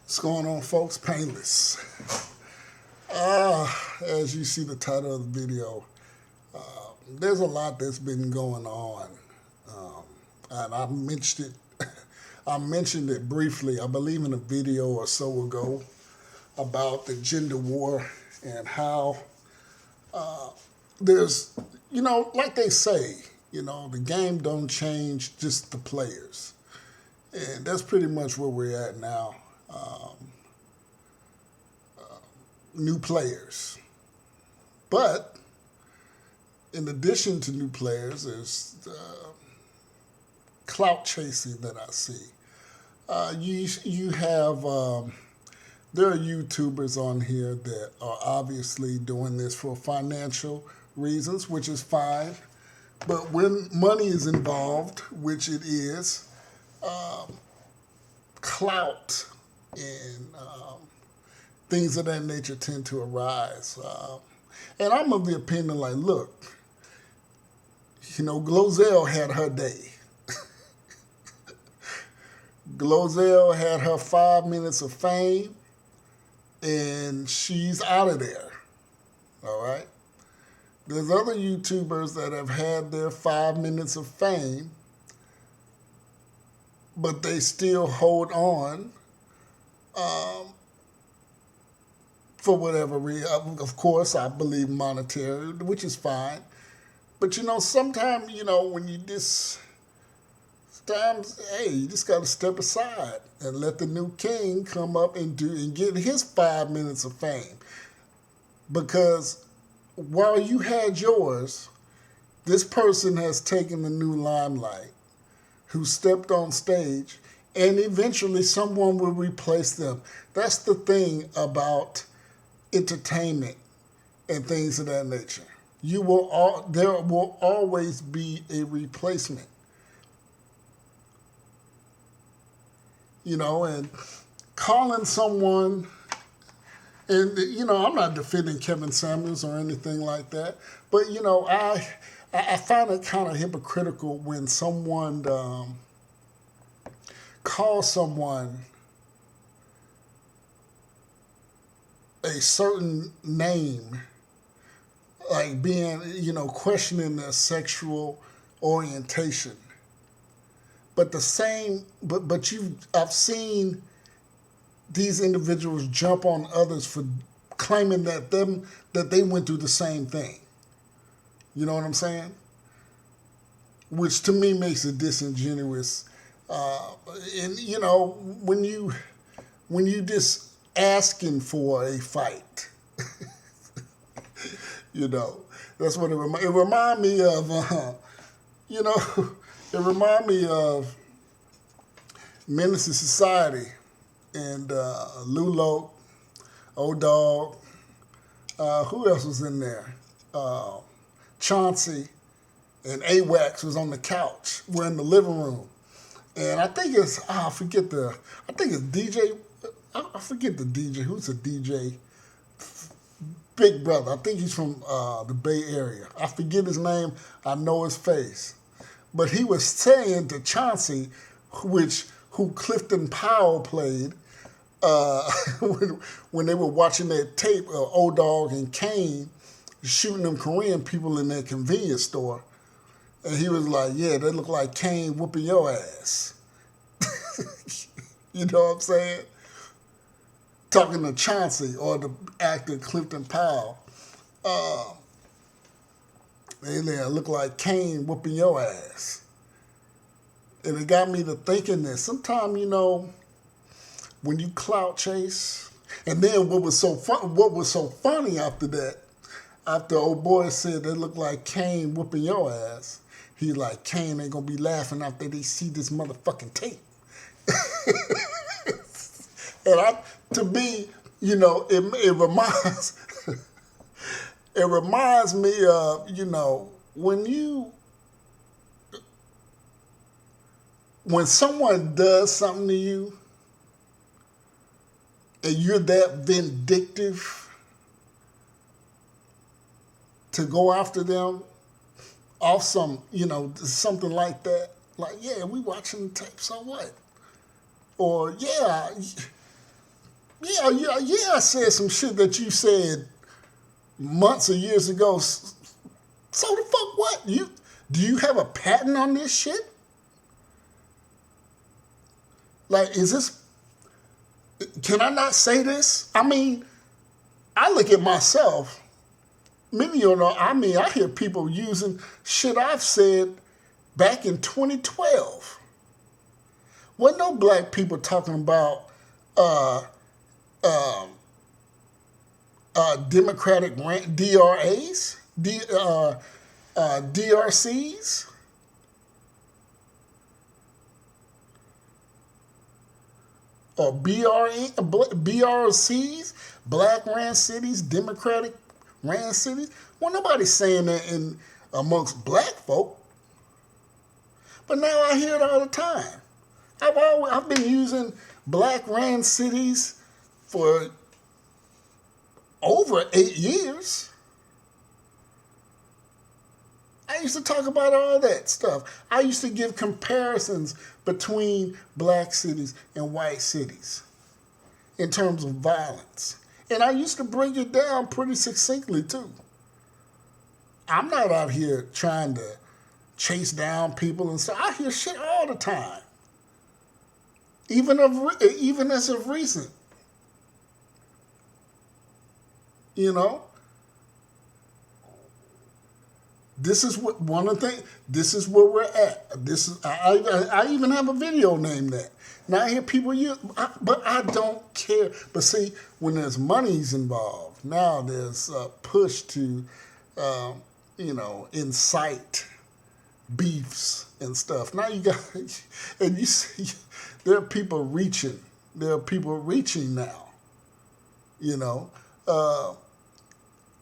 What's going on, folks? Painless. As you see the title of the video, there's a lot that's been going on, and I mentioned it. I mentioned it briefly, I believe, in a video or so ago about the gender war and how there's, like they say, the game don't change, just the players, and that's pretty much where we're at now. New players. But in addition to new players, there's clout chasing that I see. You have, there are YouTubers on here that are obviously doing this for financial reasons, which is fine. But when money is involved, which it is, clout and things of that nature tend to arise. And I'm of the opinion, like, look, Glozell had her day. Glozell had her 5 minutes of fame, and she's out of there. All right? There's other YouTubers that have had their 5 minutes of fame, but they still hold on for whatever reason. Of course, I believe monetary, which is fine. But, sometimes, when you hey, you just got to step aside and let the new king come up and get his 5 minutes of fame. Because while you had yours, this person has taken the new limelight, who stepped on stage, and eventually someone will replace them. That's the thing about entertainment and things of that nature. There will always be a replacement. And calling someone, and I'm not defending Kevin Samuels or anything like that, but I find it kind of hypocritical when someone calls someone a certain name, like being, questioning their sexual orientation. But I've seen these individuals jump on others for claiming that they went through the same thing. You know what I'm saying? Which to me makes it disingenuous. And when you just asking for a fight, that's what it remind me of. It remind me of Menace to Society and Lulo, O-Dog. Who else was in there? Chauncey and AWAX was on the couch. We're in the living room. And I think it's, I think it's DJ, I forget the DJ. Who's the DJ? Big Brother. I think he's from the Bay Area. I forget his name. I know his face. But he was saying to Chauncey, who Clifton Powell played, when they were watching that tape of O-Dog and Kane shooting them Korean people in that convenience store. And he was like, yeah, they look like Kane whooping your ass. You know what I'm saying? Talking to Chauncey or the actor Clifton Powell. They look like Kane whooping your ass. And it got me to thinking that sometimes, when you clout chase, and then what was so funny after that, after old boy said they look like Kane whooping your ass, he's like, Kane ain't gonna be laughing after they see this motherfucking tape. And to me, it reminds it reminds me of, when someone does something to you and you're that vindictive to go after them off some, something like that. Like, yeah, we watching the tape, so what? Or, yeah, Yeah, I said some shit that you said months or years ago. So the fuck what? Do you have a patent on this shit? Like, is this, can I not say this? I mean, I look at myself, many of you know, I hear people using shit I've said back in 2012. Wasn't no black people talking about uh, uh, Democratic DRAs, DRCs, or BRCs, Black ran cities, Democratic ran cities. Well, nobody's saying that in amongst black folk, but now I hear it all the time. I've been using black ran cities for over 8 years. I used to talk about all that stuff. I used to give comparisons between black cities and white cities in terms of violence. And I used to break it down pretty succinctly too. I'm not out here trying to chase down people and stuff. I hear shit all the time. Even as of recent. You know? This is what one of the things. This is where we're at. This is I even have a video named that. Now I hear people use, but I don't care. But see, when there's monies involved, now there's a push to, incite beefs and stuff. Now you got, and you see, there are people reaching. There are people reaching now. You know,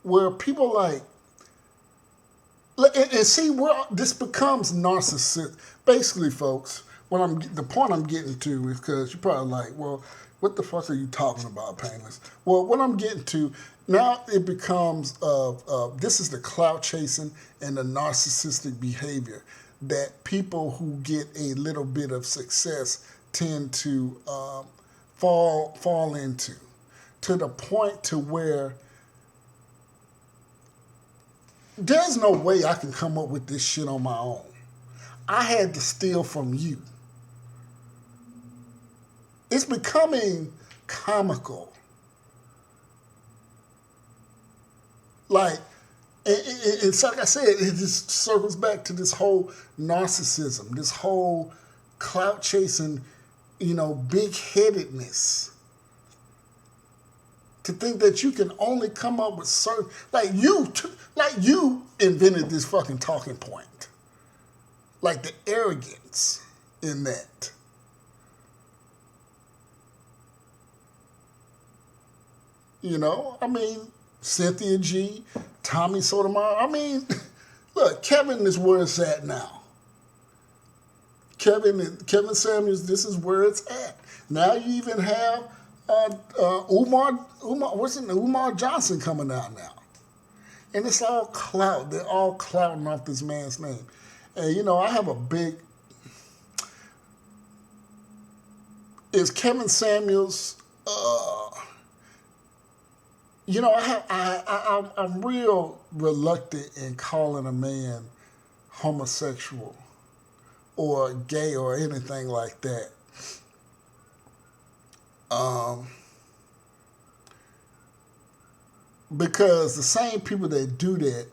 where people like. And see where this becomes narcissistic. Basically, folks, the point I'm getting to is because you're probably like, well, what the fuck are you talking about, Painless? Well, what I'm getting to now, it becomes this is the clout chasing and the narcissistic behavior that people who get a little bit of success tend to fall into, to the point to where. There's no way I can come up with this shit on my own. I had to steal from you. It's becoming comical. Like, it's like I said, it just circles back to this whole narcissism, this whole clout chasing, big-headedness. To think that you can only come up with certain, like you invented this fucking talking point. Like the arrogance in that. Cynthia G, Tommy Sotomayor. Look, Kevin is where it's at now. Kevin Samuels, this is where it's at. Now you even have Umar Johnson coming out now. And it's all clout. They're all clouting off this man's name. And, I have a big... Is Kevin Samuels... I'm real reluctant in calling a man homosexual or gay or anything like that. Because the same people that do that,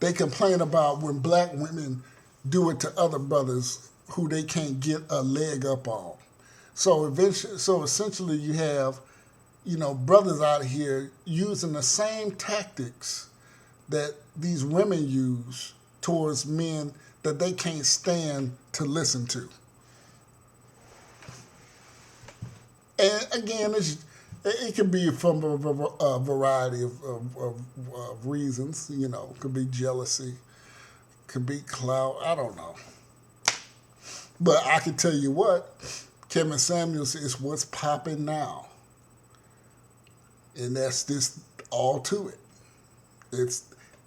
they complain about when black women do it to other brothers who they can't get a leg up on. So essentially you have, brothers out here using the same tactics that these women use towards men that they can't stand to listen to. And again, it could be from a variety of reasons. Could be jealousy, could be clout. I don't know. But I can tell you what, Kevin Samuels is what's popping now. And that's just all to it.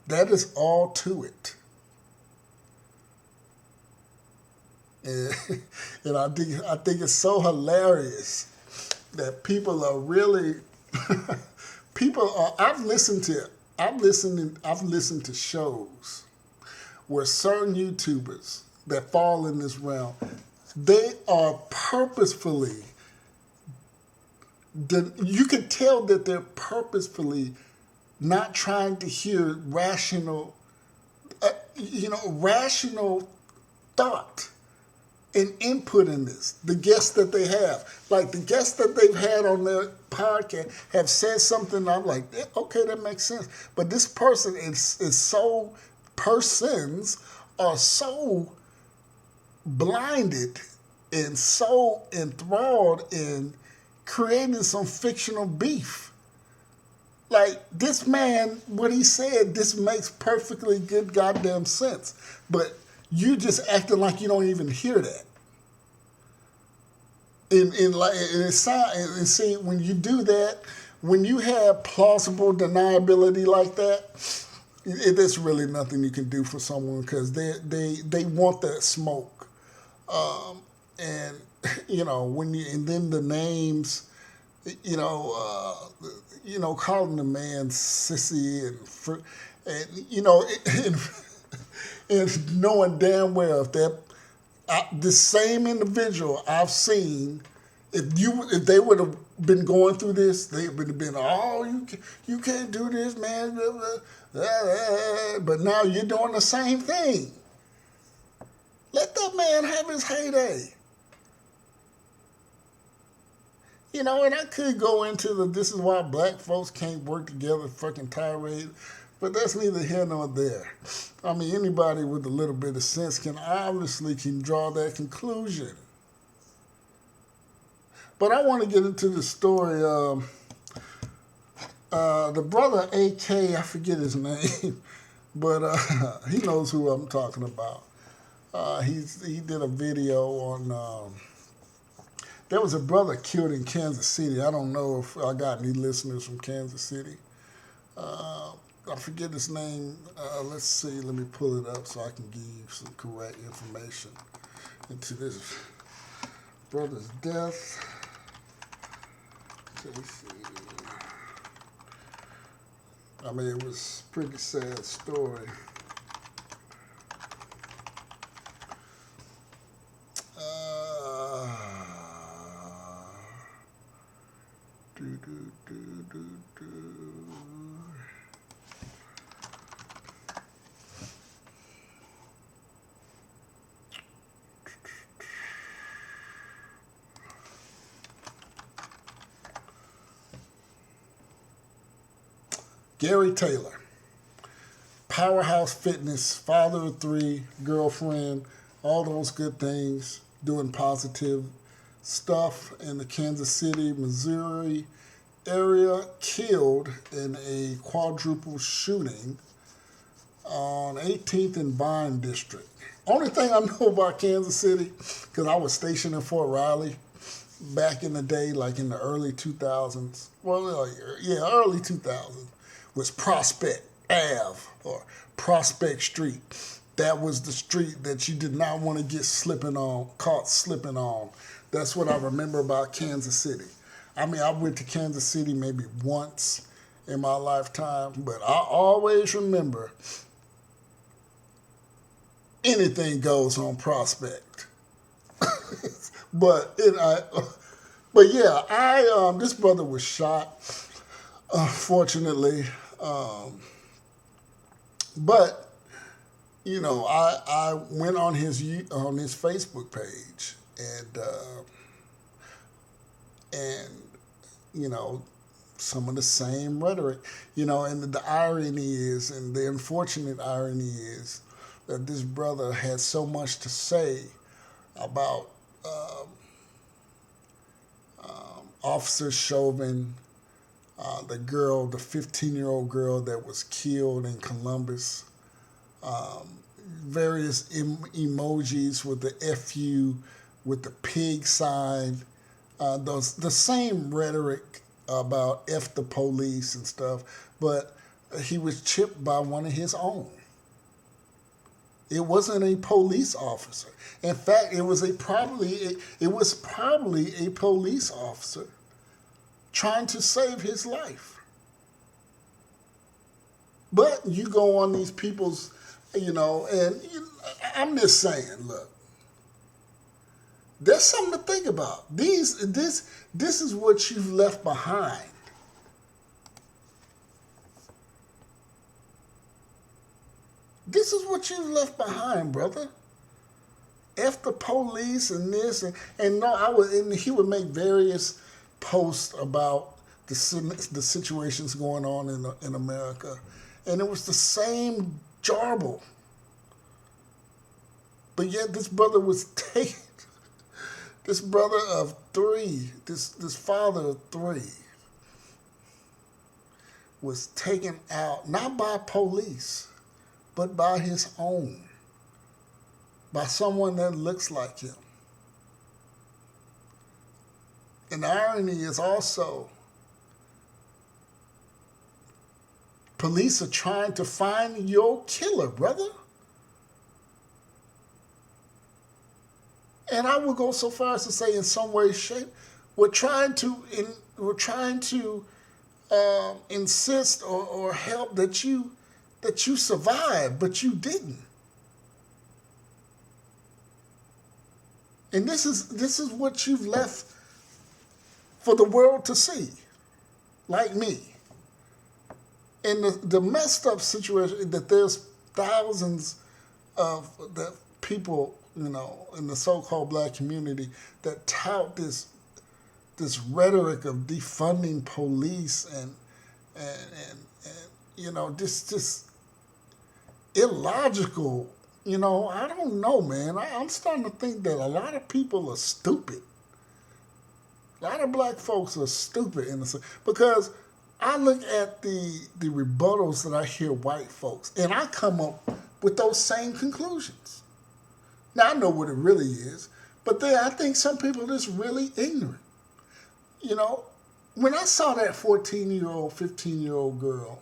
That is all to it. And I think it's so hilarious that people are really people are. I've listened to shows where certain YouTubers that fall in this realm, they are purposefully. You can tell that they're purposefully not trying to hear rational, rational thought and input in this. The guests that they have, like the guests that they've had on their podcast, have said something. I'm like, okay, that makes sense. But this person is so. Persons are so blinded and so enthralled in creating some fictional beef. Like, this man, what he said, this makes perfectly good goddamn sense. But you just acting like you don't even hear that. And see, when you do that, when you have plausible deniability like that, there's really nothing you can do for someone because they want that smoke, and and then the names, calling the man sissy and knowing damn well if that the same individual I've seen. If they would have been going through this, they would have been, oh, you can't do this, man. But now you're doing the same thing. Let that man have his heyday. And I could go into this is why black folks can't work together fucking tirade, but that's neither here nor there. I mean, anybody with a little bit of sense can draw that conclusion. But I want to get into the story. The brother AK, I forget his name, but he knows who I'm talking about. He did a video on. There was a brother killed in Kansas City. I don't know if I got any listeners from Kansas City. I forget his name. Let's see. Let me pull it up so I can give you some correct information into this brother's death. Let's see. I mean, it was a pretty sad story. Gary Taylor, powerhouse fitness, father of 3, girlfriend, all those good things, doing positive stuff in the Kansas City, Missouri area, killed in a quadruple shooting on 18th and Vine District. Only thing I know about Kansas City, because I was stationed in Fort Riley back in the day, like in the early 2000s. Well, yeah, early 2000s. Was Prospect Ave or Prospect Street. That was the street that you did not want to get caught slipping on. That's what I remember about Kansas City. I mean, I went to Kansas City maybe once in my lifetime, but I always remember anything goes on Prospect. But yeah, this brother was shot, unfortunately. But I went on his Facebook page and some of the same rhetoric, and the irony is, and the unfortunate irony is that this brother had so much to say about Officer Chauvin, the 15-year-old girl that was killed in Columbus, various emojis with the FU, with the pig sign, the same rhetoric about F the police and stuff, but he was chipped by one of his own. It wasn't a police officer. In fact, it was probably a police officer trying to save his life. But you go on these people's, and I'm just saying, look, there's something to think about. This is what you've left behind. This is what you've left behind, brother. F the police and this and no, and he would make various posts about the situations going on in America, and it was the same jarble. But yet this brother was taken. This brother of three, this father of three, was taken out not by police, but by his own. By someone that looks like him. And the irony is also, police are trying to find your killer, brother. And I would go so far as to say, in some way, shape, we're trying to insist or help that you survive, but you didn't. And this is what you've left for the world to see, like me. And the messed up situation that there's thousands of the people, in the so-called black community that tout this rhetoric of defunding police and this illogical. I don't know, man. I'm starting to think that a lot of people are stupid. A lot of black folks are stupid because I look at the rebuttals that I hear white folks, and I come up with those same conclusions. Now, I know what it really is, but then I think some people are just really ignorant. When I saw that 14-year-old, 15-year-old girl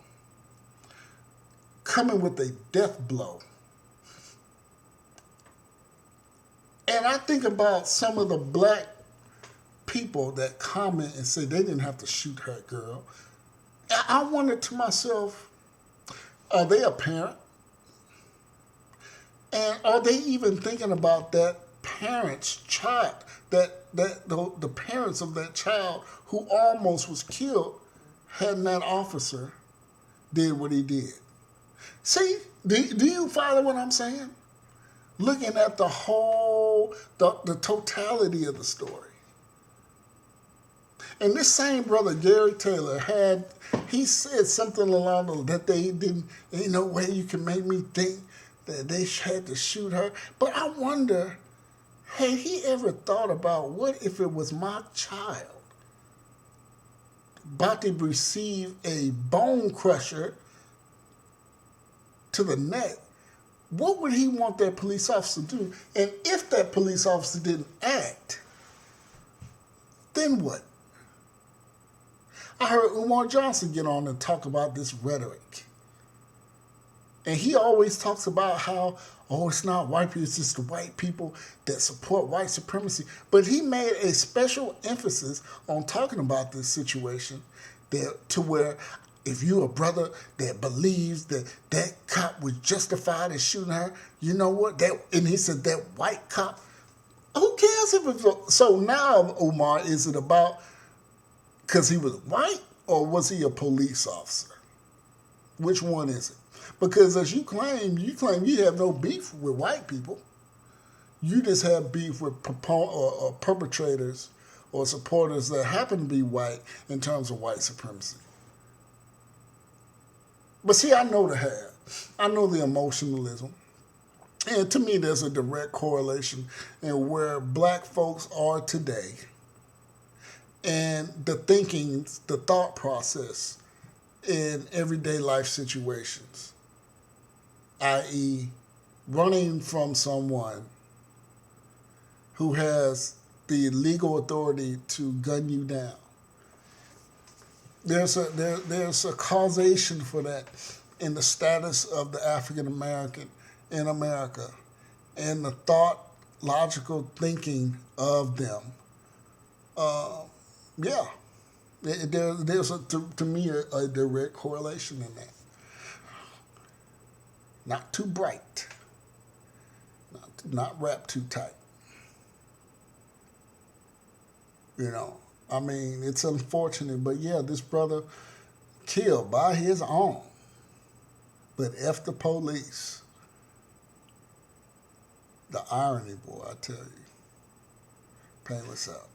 coming with a death blow, and I think about some of the black people that comment and say they didn't have to shoot her girl. I wondered to myself, are they a parent? And are they even thinking about that parent's child, the parents of that child who almost was killed had that officer did what he did? See, do you follow what I'm saying? Looking at the whole, the totality of the story. And this same brother, Gary Taylor, he said something along the that they didn't, ain't no way you can make me think that they had to shoot her. But I wonder, had he ever thought about what if it was my child about to receive a bone crusher to the neck? What would he want that police officer to do? And if that police officer didn't act, then what? I heard Umar Johnson get on and talk about this rhetoric. And he always talks about how, it's not white people, it's just the white people that support white supremacy. But he made a special emphasis on talking about this situation to where if you're a brother that believes that cop was justified in shooting her, you know what? And he said that white cop, who cares if it's... So now, Umar, is it about because he was white or was he a police officer? Which one is it? Because as you claim you have no beef with white people. You just have beef with perpetrators or supporters that happen to be white in terms of white supremacy. But see, I know the emotionalism. And to me, there's a direct correlation in where black folks are today and the thought process in everyday life situations, i.e. running from someone who has the legal authority to gun you down. There's a causation for that in the status of the African American in America and the logical thinking of them. There's to me a direct correlation in that. Not too bright, not wrapped too tight. You know, I mean, it's unfortunate, but yeah, this brother killed by his own. But F the police. The irony, boy, I tell you. Painless out.